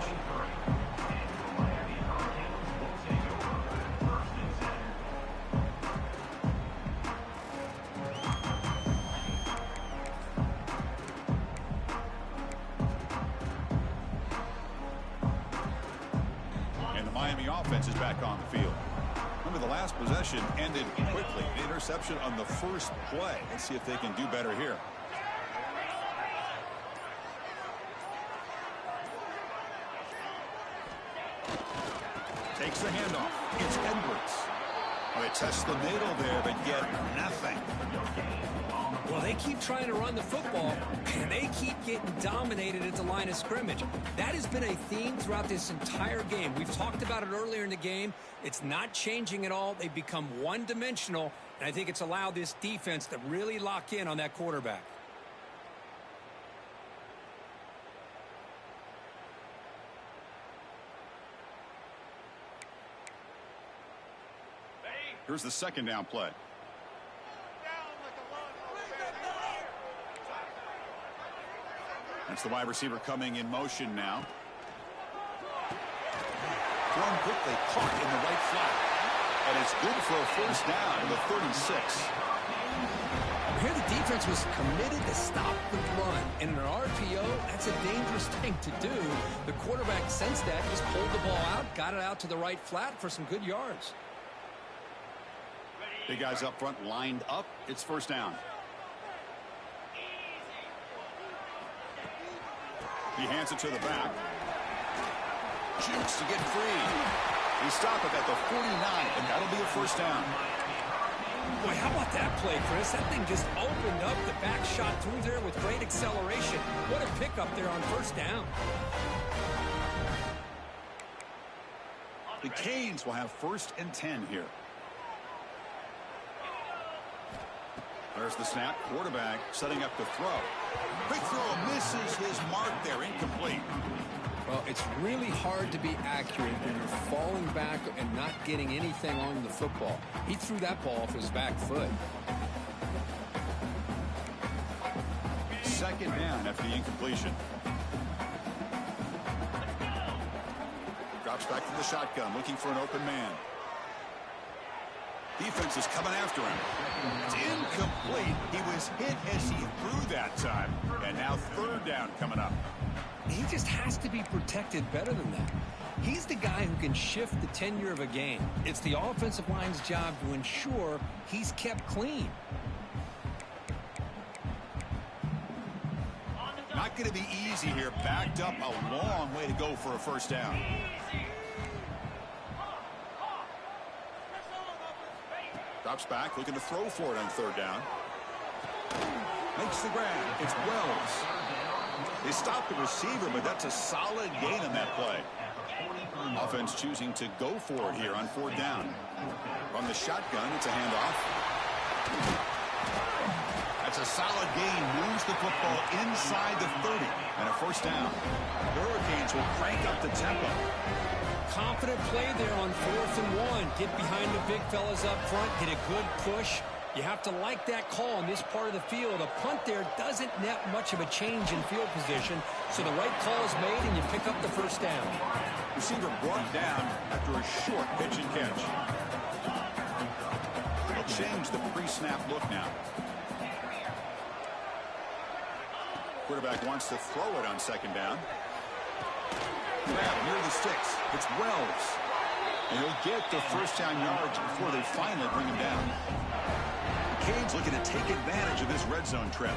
And the Miami offense is back on the field. Remember, the last possession ended quickly. An interception on the first play. Let's see if they can do better here. Takes the handoff. It's Edwards. Oh, they test the middle there, but get nothing. Well, they keep trying to run the football, and they keep getting dominated at the line of scrimmage. That has been a theme throughout this entire game. We've talked about it earlier in the game. It's not changing at all. They've become one-dimensional, and I think it's allowed this defense to really lock in on that quarterback. Here's the 2nd down play. That's the wide receiver coming in motion now. Thrown quickly, caught in the right flat. And it's good for a 1st down to the 36. Here the defense was committed to stop the run. And in an RPO, that's a dangerous thing to do. The quarterback sensed that, just pulled the ball out, got it out to the right flat for some good yards. Big guys up front lined up. It's 1st down. He hands it to the back. Shoots to get free. He stopped it at the 49, and that'll be a 1st down. Boy, how about that play, Chris? That thing just opened up. The back shot through there with great acceleration. What a pickup there on 1st down. The Canes will have 1st and 10 here. There's the snap. Quarterback setting up the throw. Quick throw misses his mark there. Incomplete. Well, it's really hard to be accurate when you're falling back and not getting anything on the football. He threw that ball off his back foot. 2nd down after the incompletion. Drops back to the shotgun, looking for an open man. Defense is coming after him. It's incomplete. He was hit as he threw that time. And now 3rd down coming up. He just has to be protected better than that. He's the guy who can shift the tenure of a game. It's the offensive line's job to ensure he's kept clean. Not going to be easy here. Backed up a long way to go for a 1st down. Drops back, looking to throw for it on 3rd down. Makes the grab. It's Wells. They stop the receiver, but that's a solid gain on that play. Offense choosing to go for it here on 4th down. From the shotgun, it's a handoff. That's a solid gain. Moves the football inside the 30. And a 1st down. The Hurricanes will crank up the tempo. Confident play there on 4th and 1. Get behind the big fellas up front. Get a good push. You have to like that call in this part of the field. A punt there doesn't net much of a change in field position, so the right call is made and you pick up the first down. Receiver brought down after a short pitch and catch. They'll change the pre-snap look now. Quarterback wants to throw it on second down. Grab near the sticks. It's Wells. And he'll get the first down yards before they finally bring him down. Cade's looking to take advantage of this red zone trip.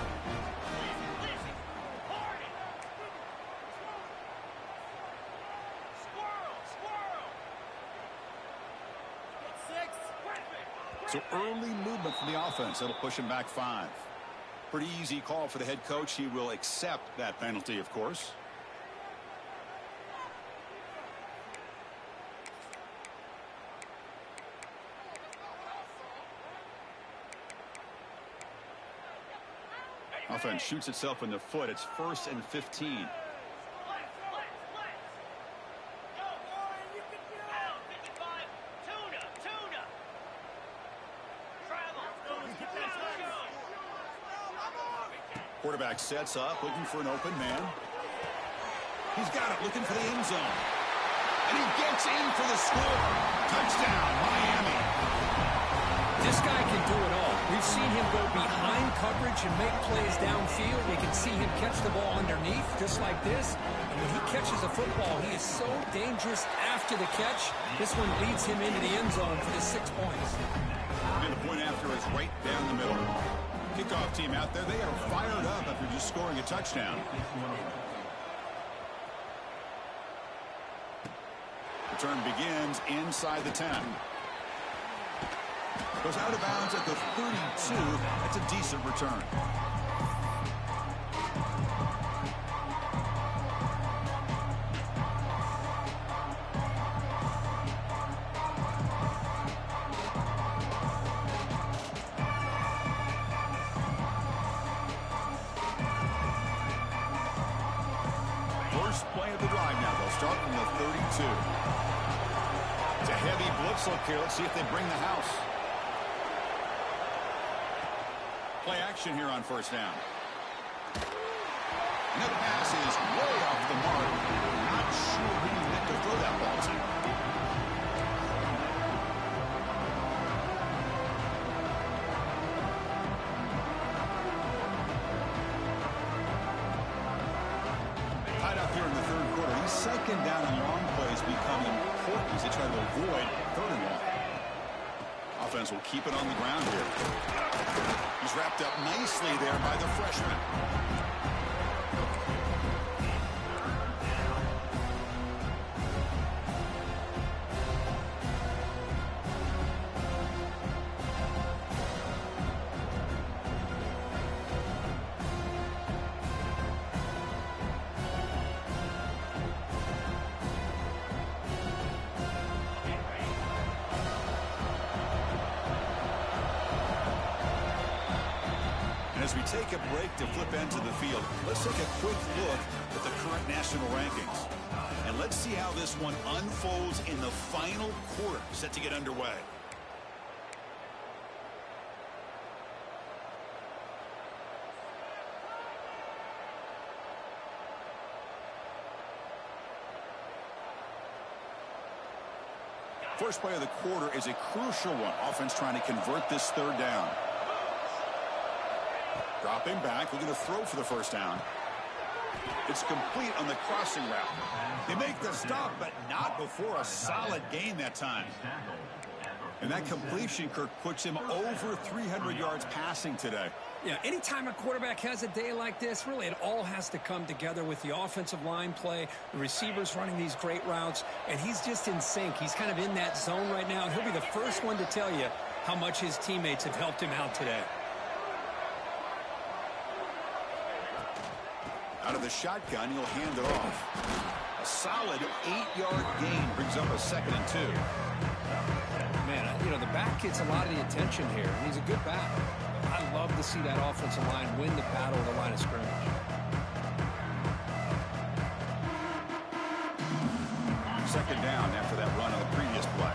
So early movement from the offense. That'll push him back 5. Pretty easy call for the head coach. He will accept that penalty, of course. Offense shoots itself in the foot. It's 1st and 15. Quarterback sets up, looking for an open man. He's got it, looking for the end zone. And he gets in for the score. Touchdown, Miami. This guy can do it all. We've seen him go behind coverage and make plays downfield. We can see him catch the ball underneath, just like this. And when he catches a football, he is so dangerous after the catch. This one leads him into the end zone for the 6 points. And the point after is right down the middle. Kickoff team out there, they are fired up after just scoring a touchdown. Return begins inside the 10. Goes out of bounds at the 32. That's a decent return. First play of the drive now. They'll start from the 32. It's a heavy blitz look here. Let's see if they bring the house. Play action here on first down. And that pass is way off the mark. Not sure who he meant to throw that ball to. Tied up here in the third quarter. These second down and long plays become important as they try to avoid third and long. Offense will keep it on the ground here. He's wrapped up nicely there by the freshman. As we take a break to flip into the field, let's take a quick look at the current national rankings. And let's see how this one unfolds in the final quarter, set to get underway. First play of the quarter is a crucial one. Offense trying to convert this third down. Dropping back, looking to throw for the first down. It's complete on the crossing route. They make the stop, but not before a solid gain that time. And that completion, Kirk, puts him over 300 yards passing today. Yeah, anytime a quarterback has a day like this, really it all has to come together with the offensive line play, the receivers running these great routes, and he's just in sync. He's kind of in that zone right now, and he'll be the first one to tell you how much his teammates have helped him out today. Out of the shotgun, he'll hand it off. A solid 8-yard gain brings up a 2nd and 2. Man, you know, the back gets a lot of the attention here, and he's a good back. I love to see that offensive line win the battle of the line of scrimmage. Second down after that run on the previous play.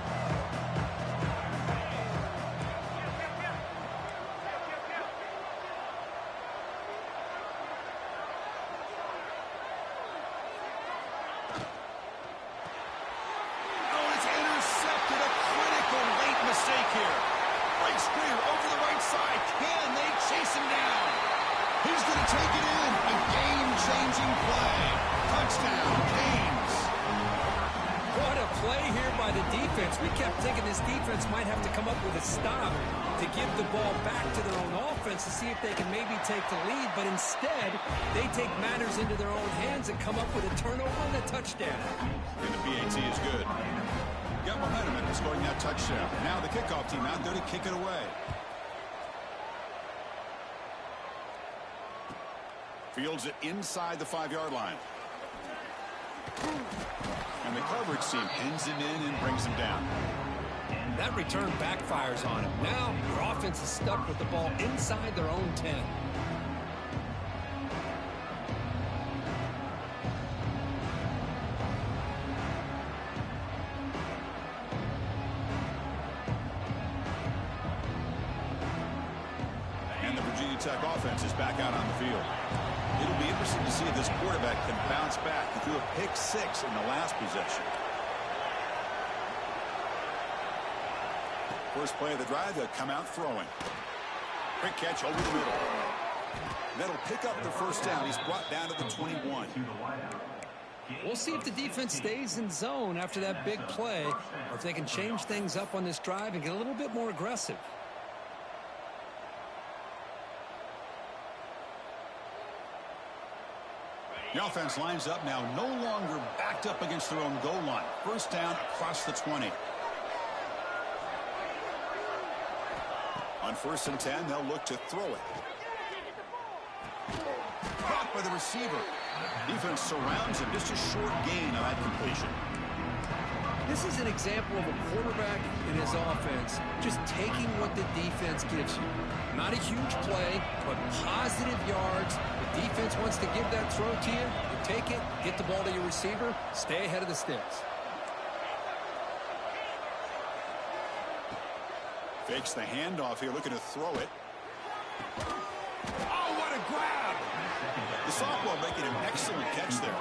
here. Breaks free over the right side. Can they chase him down? He's going to take it in. A game-changing play. Touchdown, Canes. What a play here by the defense. We kept thinking this defense might have to come up with a stop to give the ball back to their own offense to see if they can maybe take the lead. But instead, they take matters into their own hands and come up with a turnover and a touchdown. And the PAT is good. Got momentum after scoring that touchdown. Now the kickoff team out there to kick it away. Fields it inside the 5-yard line. And the coverage team pins him in and brings him down. That return backfires on him. Now your offense is stuck with the ball inside their own 10. And the Virginia Tech offense is back out on the field. It'll be interesting to see if this quarterback can bounce back. He threw a pick 6 in the last possession. First play of the drive, they'll come out throwing. Quick catch over the middle. That'll pick up the first down. He's brought down to the 21. We'll see if the defense stays in zone after that big play, or if they can change things up on this drive and get a little bit more aggressive. The offense lines up now, no longer backed up against their own goal line. First down across the 20. On 1st and 10, they'll look to throw it. Caught by the receiver. Defense surrounds him. Just a short gain on that completion. This is an example of a quarterback in his offense just taking what the defense gives you. Not a huge play, but positive yards. The defense wants to give that throw to you. You take it, get the ball to your receiver, stay ahead of the sticks. Fakes the handoff here, looking to throw it. Oh, what a grab! The sophomore making an excellent catch there.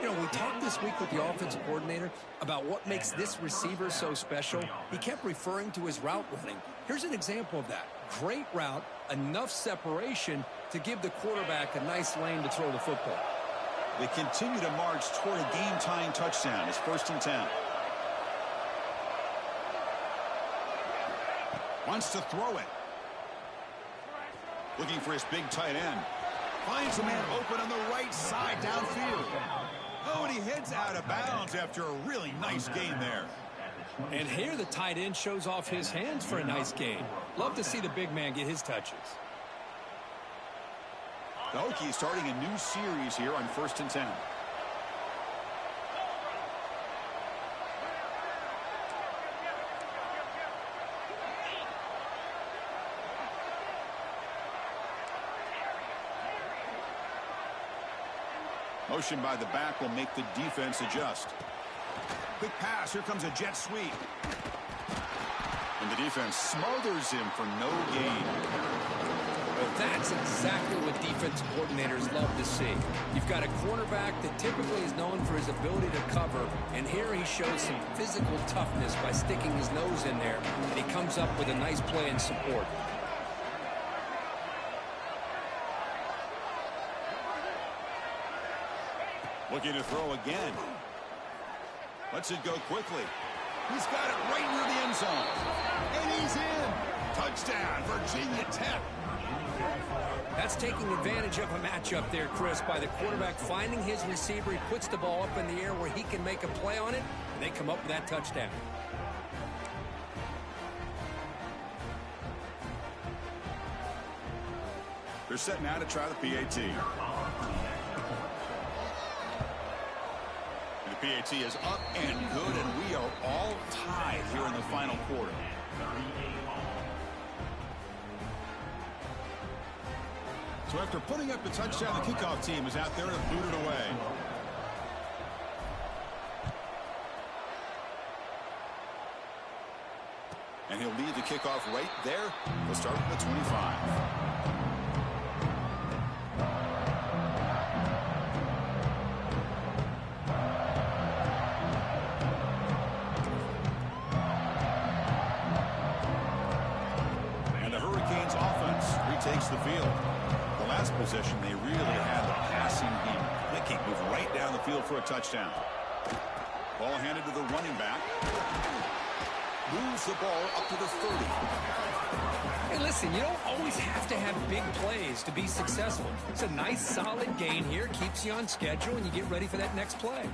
You know, we talked this week with the offensive coordinator about what makes this receiver so special. He kept referring to his route running. Here's an example of that. Great route, enough separation to give the quarterback a nice lane to throw the football. They continue to march toward a game-tying touchdown. It's 1st and 10. Wants to throw it. Looking for his big tight end. Finds a man open on the right side downfield. Oh, and he heads out of bounds after a really nice gain there. And here the tight end shows off his hands for a nice gain. Love to see the big man get his touches. The Hokies starting a new series here on 1st and 10. Motion by the back will make the defense adjust. Quick pass. Here comes a jet sweep. And the defense smothers him for no gain. Well, that's exactly what defense coordinators love to see. You've got a cornerback that typically is known for his ability to cover, and here he shows some physical toughness by sticking his nose in there, and he comes up with a nice play in support. Looking to throw again. Lets it go quickly. He's got it right near the end zone. And he's in. Touchdown, Virginia Tech. That's taking advantage of a matchup there, Chris, by the quarterback finding his receiver. He puts the ball up in the air where he can make a play on it, and they come up with that touchdown. They're set now to try the PAT. And the PAT is up and good, and we are all tied here in the final quarter. So after putting up the touchdown, the kickoff team is out there to boot it away. And he'll lead the kickoff right there. He'll start at the 25. takes the field. The last possession, they really had the passing game clicking. Move right down the field for a touchdown. Ball handed to the running back. Moves the ball up to the 30. Hey, listen, you don't always have to have big plays to be successful. It's a nice, solid gain here. Keeps you on schedule, and you get ready for that next play.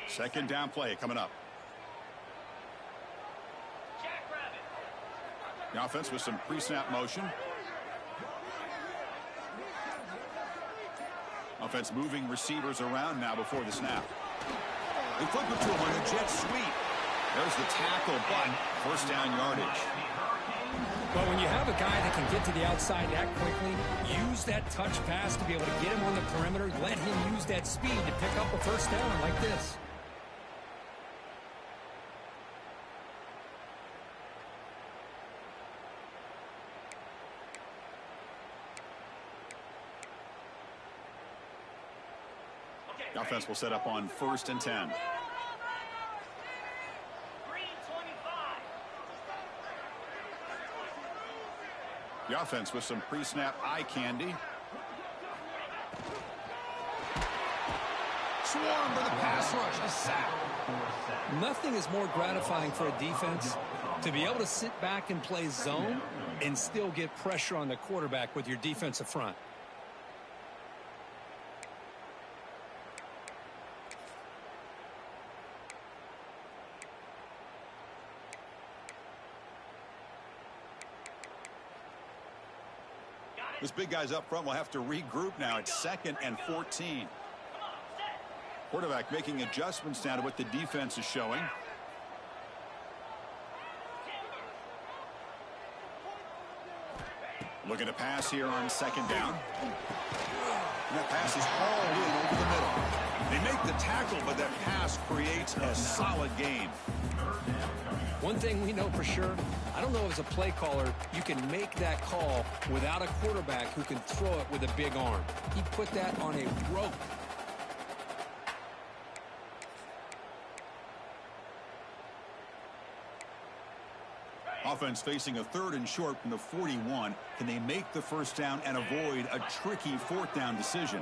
Second down play coming up. The offense with some pre-snap motion. Offense moving receivers around now before the snap. They flip it to him on a jet sweep. There's the tackle, but first down yardage. Well, when you have a guy that can get to the outside that quickly, use that touch pass to be able to get him on the perimeter, let him use that speed to pick up a first down like this. The offense will set up on 1st and 10. The offense with some pre-snap eye candy. Swarm for the pass rush. A sack. Nothing is more gratifying for a defense to be able to sit back and play zone and still get pressure on the quarterback with your defensive front. This big guy's up front will have to regroup now. It's 2nd and 14. Quarterback making adjustments now to what the defense is showing. Looking to pass here on 2nd down. And that pass is hauled in over the middle. They make the tackle, but that pass creates a solid gain. One thing we know for sure, I don't know as a play caller, you can make that call without a quarterback who can throw it with a big arm. He put that on a rope. Offense facing a 3rd and short from the 41. Can they make the first down and avoid a tricky 4th down decision?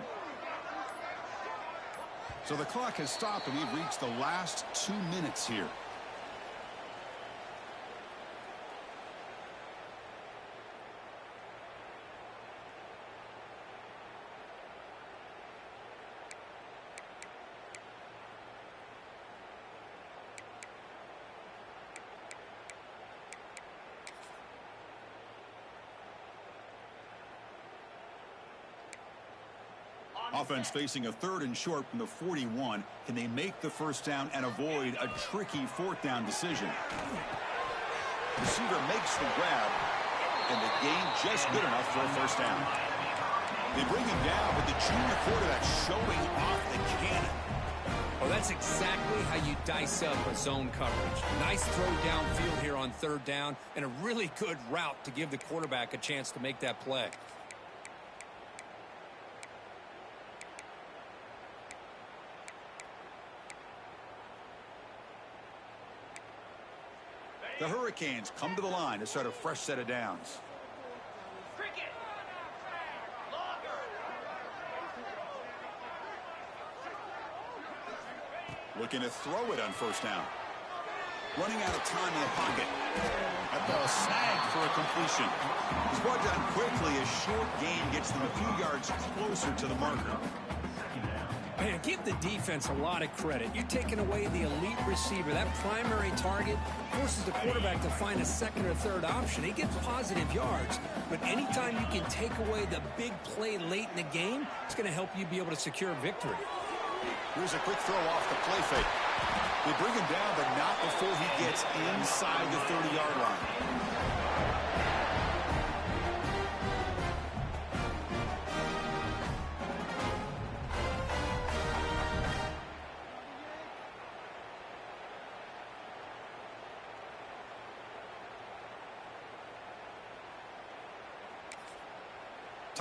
So the clock has stopped and we've reached the last 2 minutes here. Offense facing a 3rd and short from the 41. Can they make the first down and avoid a tricky 4th down decision? Receiver makes the grab, and the gain just good enough for a first down. They bring him down, but the junior quarterback showing off the cannon. Well, that's exactly how you dice up a zone coverage. Nice throw downfield here on 3rd down, and a really good route to give the quarterback a chance to make that play. The Hurricanes come to the line to start a fresh set of downs. Looking to throw it on 1st down. Running out of time in the pocket. That ball snagged for a completion. He's brought down quickly. A short gain gets them a few yards closer to the marker. Man, give the defense a lot of credit. You're taking away the elite receiver. That primary target forces the quarterback to find a 2nd or 3rd option. He gets positive yards. But anytime you can take away the big play late in the game, it's going to help you be able to secure victory. Here's a quick throw off the play fake. They bring him down, but not before he gets inside the 30-yard line.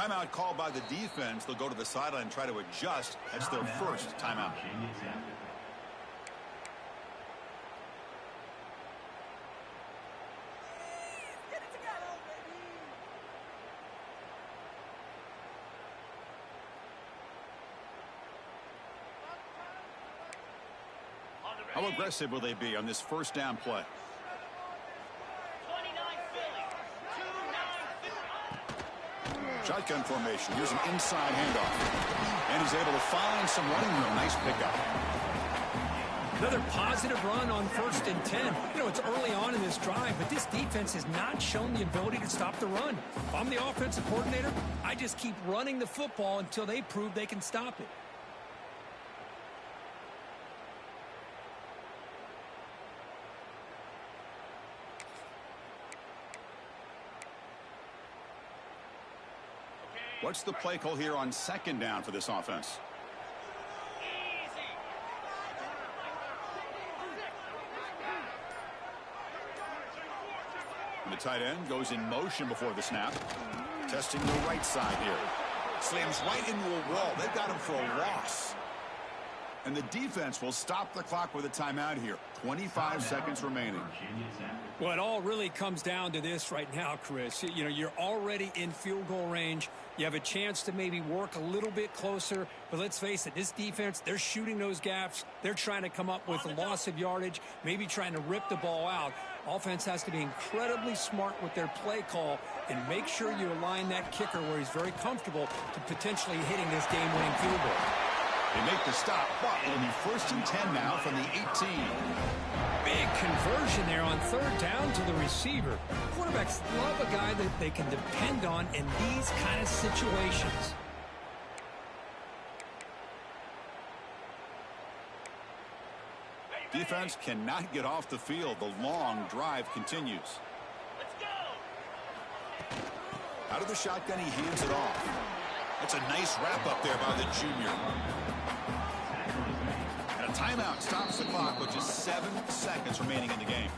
Timeout called by the defense. They'll go to the sideline and try to adjust. That's their first timeout. How aggressive will they be on this first down play? Shotgun formation. Here's an inside handoff. And he's able to find some running room. Nice pickup. Another positive run on 1st and 10. You know, it's early on in this drive, but this defense has not shown the ability to stop the run. If I'm the offensive coordinator, I just keep running the football until they prove they can stop it. What's the play call here on 2nd down for this offense? And the tight end goes in motion before the snap. Testing the right side here. Slams right into a wall. They've got him for a loss. And the defense will stop the clock with a timeout here. 25 seconds remaining. Well, it all really comes down to this right now, Chris. You know, you're already in field goal range. You have a chance to maybe work a little bit closer. But let's face it, this defense, they're shooting those gaps. They're trying to come up with a loss of yardage, maybe trying to rip the ball out. Offense has to be incredibly smart with their play call and make sure you align that kicker where he's very comfortable to potentially hitting this game-winning field goal. They make the stop, but it'll be 1st and 10 now from the 18. Big conversion there on 3rd down to the receiver. Quarterbacks love a guy that they can depend on in these kind of situations. Defense cannot get off the field. The long drive continues. Let's go. Out of the shotgun, he hands it off. That's a nice wrap up there by the junior. And a timeout stops the clock with just 7 seconds remaining in the game.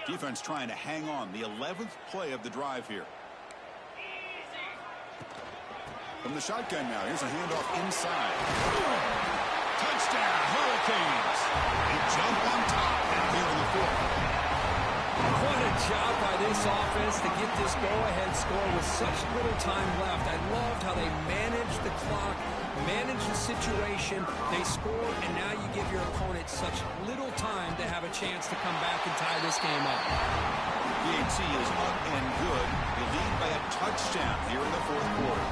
Defense trying to hang on. The 11th play of the drive here. From the shotgun now, here's a handoff inside. Touchdown, Hurricanes. They jump on top here in the 4th. What a job by this offense to get this go-ahead score with such little time left. I loved how they managed the clock, managed the situation. They scored, and now you give your opponent such little time to have a chance to come back and tie this game up. The AT is up and good. They lead by a touchdown here in the 4th quarter.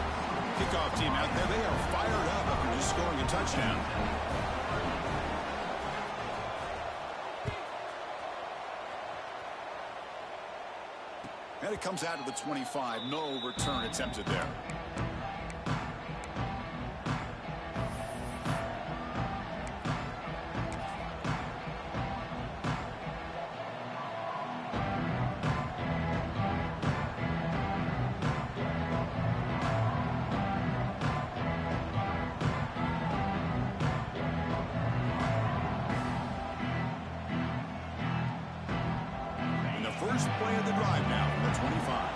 Kickoff team out there, they are fired up after just scoring a touchdown. And it comes out to the 25. No return attempted there. First play of the drive now from the 25.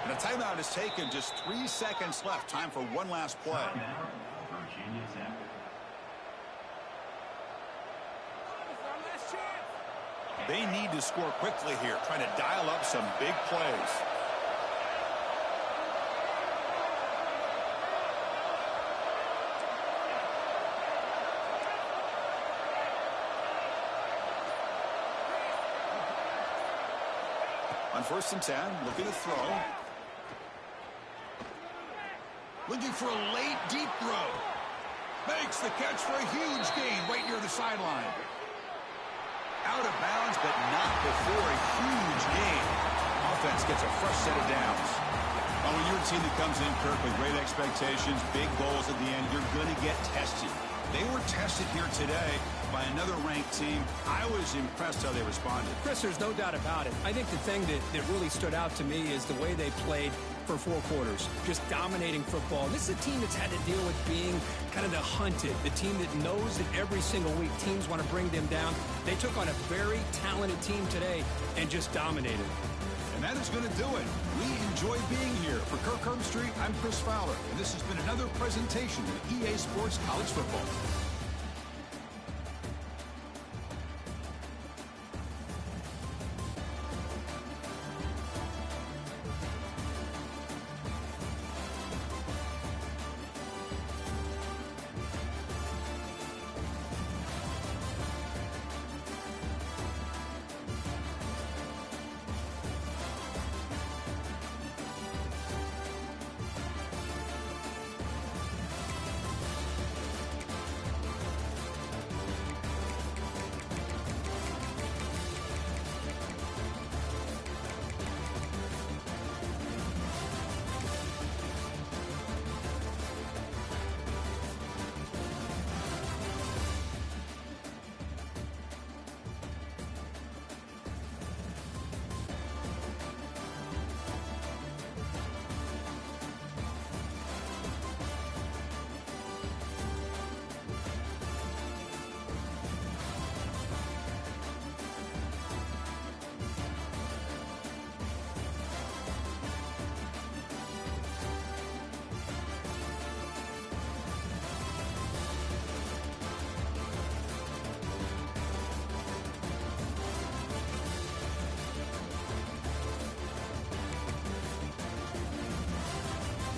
And a timeout is taken. Just 3 seconds left. Time for one last play. They need to score quickly here, trying to dial up some big plays. On 1st and 10, looking to throw. Looking for a late, deep throw. Makes the catch for a huge gain right near the sideline. Out of bounds, but not before a huge gain. Offense gets a fresh set of downs. When you're a team that comes in, Kirk, with great expectations, big goals at the end, you're going to get tested. They were tested here today by another ranked team. I was impressed how they responded. Chris, there's no doubt about it. I think the thing that really stood out to me is the way they played for 4 quarters, just dominating football. This is a team that's had to deal with being kind of the hunted, the team that knows that every single week teams want to bring them down. They took on a very talented team today and just dominated. And that is going to do it. We enjoy being here. For Kirk Herbstreit, I'm Chris Fowler, and this has been another presentation of EA Sports College Football.